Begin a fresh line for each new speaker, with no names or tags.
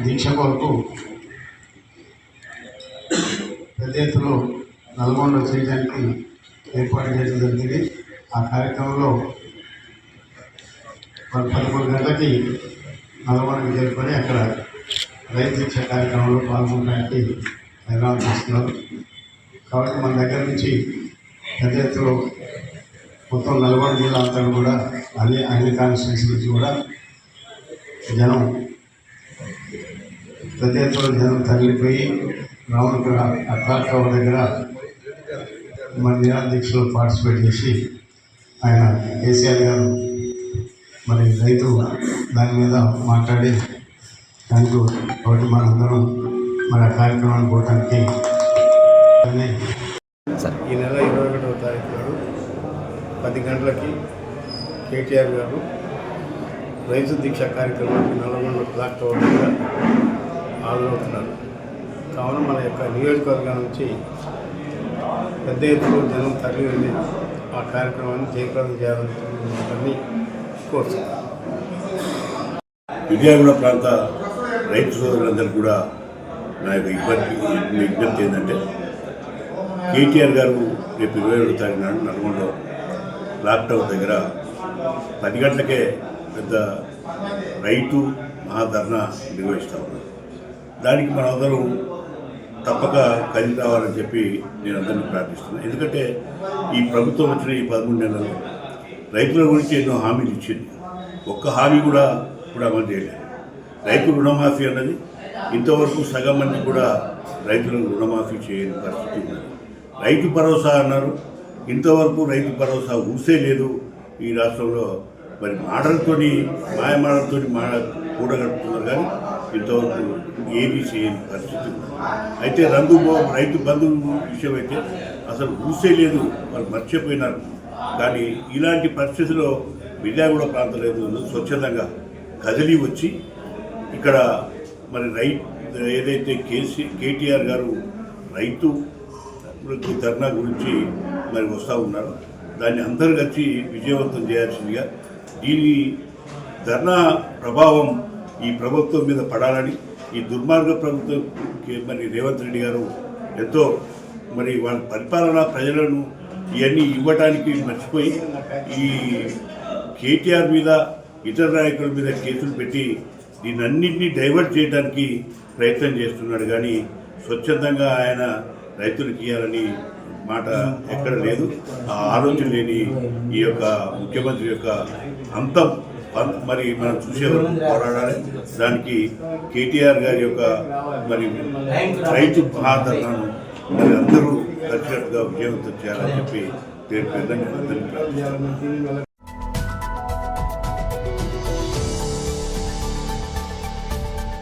దీక్ష కొరకు పెద్ద ఎత్తులో నల్గొండ చేయడానికి ఏర్పాటు చేయడం జరిగింది. ఆ కార్యక్రమంలో 11 గంటలకి నల్గొండకి చేరుకొని అక్కడ రైతు దీక్ష కార్యక్రమంలో పాల్గొనడానికి నిర్ణయం తీసుకున్నారు. కాబట్టి మన దగ్గర నుంచి పెద్ద ఎత్తులో మొత్తం నల్గొండ జిల్లా అంతా కూడా అన్ని కాన్స్టిట్యూన్సీ నుంచి కూడా జనం పెద్ద ఎత్తులో జనం తరలిపోయి రావణపుర అక్కాకవ దగ్గర మన నిరాదీక్షలో పార్టిసిపేట్ చేసి ఆయన కేసీఆర్ గారు మరి రైతు దాని మీద మాట్లాడి దానికి ఒకటి మనందరం మన కార్యక్రమాన్ని పోవటానికి ఈ నెల 21వ తారీఖు నాడు 10 గంటలకి కేటీఆర్ గారు రైతు దీక్ష కార్యక్రమానికి నల్గొండ బ్లాక్ టవర్ దగ్గర హాజరవుతున్నారు. కావున మన యొక్క నియోజకవర్గం నుంచి పెద్ద ఎత్తులో జనం తరలి వెళ్ళి ఆ కార్యక్రమాన్ని జయప్రదం చేయాలని కోరుతున్నారు.
విజయవాడ ప్రాంత రైతు సోదరులందరూ కూడా నా యొక్క విజ్ఞప్తి ఏంటంటే కేటీఆర్ గారు రేపు 27వ తారీఖు నాడు నల్గొండలో బ్లాక్ టవర్ దగ్గర 10 గంటలకే పెద్ద రైతు మహాధర్నా నిర్వహిస్తూ ఉన్నారు. దానికి మనందరం తప్పక కలిసి రావాలని చెప్పి నేను అందరినీ ప్రార్థిస్తున్నాను. ఎందుకంటే ఈ ప్రభుత్వం వచ్చిన ఈ 13 నెలల్లో రైతుల గురించి ఎన్నో హామీలు ఇచ్చింది. ఒక్క హామీ కూడా అమలు చేయలేదు. రైతు రుణమాఫీ అన్నది ఇంతవరకు సగం మంది కూడా రైతులకు రుణమాఫీ చేయని పరిస్థితి ఉన్నది. రైతు భరోసా అన్నారు, ఇంతవరకు రైతు భరోసా ఊసే లేదు ఈ రాష్ట్రంలో. మరి మాయమాటలతో కూడగడుతున్నారు కానీ ఇంతవరకు ఏమీ చేయని పరిస్థితి ఉంది. అయితే రైతు బంధువు విషయం అయితే అసలు ఊసే లేదు, వాళ్ళు మర్చిపోయినారు. కానీ ఇలాంటి పరిస్థితిలో విజయవాడ ప్రాంత రైతులు స్వచ్ఛందంగా కదిలి వచ్చి ఇక్కడ మరి ఏదైతే కేటీఆర్ గారు రైతు ధర్నా గురించి మరి వస్తూ ఉన్నారో దాన్ని అందరూ కలిసి విజయవంతం చేయాల్సిందిగా, దీని ధర్నా ప్రభావం ఈ ప్రభుత్వం మీద పడాలని, ఈ దుర్మార్గ ప్రభుత్వం మరి రేవంత్ రెడ్డి గారు ఎంతో మరి వాళ్ళ పరిపాలన ప్రజలను ఇవన్నీ ఇవ్వటానికి మర్చిపోయి ఈ కేటీఆర్ మీద ఇతర నాయకుల మీద కేసులు పెట్టి దీనన్నింటినీ డైవర్ట్ చేయడానికి ప్రయత్నం చేస్తున్నాడు. కానీ స్వచ్ఛందంగా ఆయన రైతులకు ఇవ్వాలని మాట ఎక్కడ లేదు. ఆ ఆలోచన లేని ఈ యొక్క ముఖ్యమంత్రి యొక్క అంతం మరి మనం చూసే వరకు పోరాడాలి. దానికి కేటీఆర్ గారి యొక్క మరి రైతు మహాధర్నాను మరి అందరూ కలిసినట్టుగా విజయవంతం చేయాలని చెప్పి పేరు అందరినీ